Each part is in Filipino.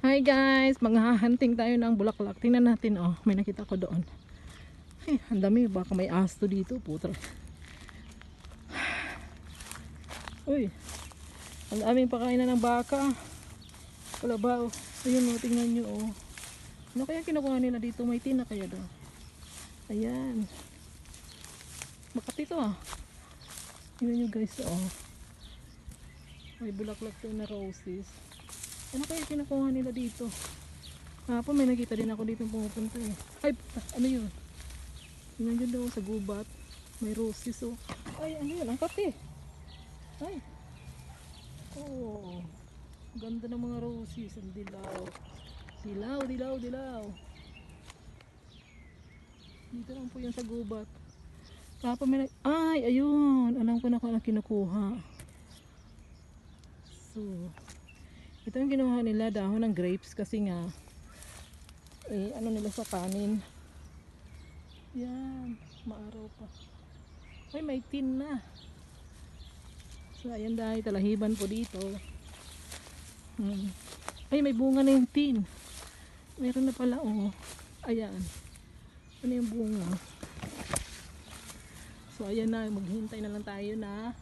Hi guys, maghahunting tayo ng bulaklak. Tingnan natin, oh, may nakita ko doon. Ay, ang dami, baka may asto dito, putra. Uy, ang daming pakainan ng baka. Kalabaw. Ayun, oh, tingnan nyo, oh. Ano kaya kinukuha nila dito? May tina kaya doon. Ayan. Makati to, ah. Tingnan nyo guys, oh. May bulaklak to na roses. Ano kaya kinukuha nila dito? Hapon may nakita din ako dito pumupunta eh. Ay, ano yun? Tingnan nyo daw sa gubat. May roses, oh. Ay, ano yun? Ang kati. Ay. Oh. Ganda ng mga roses. Ang dilaw. Dilaw, dilaw, dilaw. Dito lang po yun sa gubat. Hapon may ay, ayun. Alam ko na kung ano kinukuha. So, ito yung kinuha nila, dahon ng grapes kasi nga ano nila sa kanin. Yan, maaraw pa. Ay, may tin na. So ayan, dahil talahiban po dito. Ay, may bunga na yung tin. Meron na pala, oh. Ayan. Ano yung bunga? So ayan na, maghintay na lang tayo na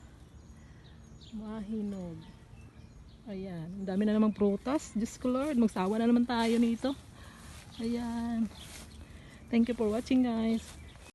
mahinog. Ayan, ang dami na namang prutas. Diyos ko Lord, magsawa na naman tayo nito. Ayan. Thank you for watching guys.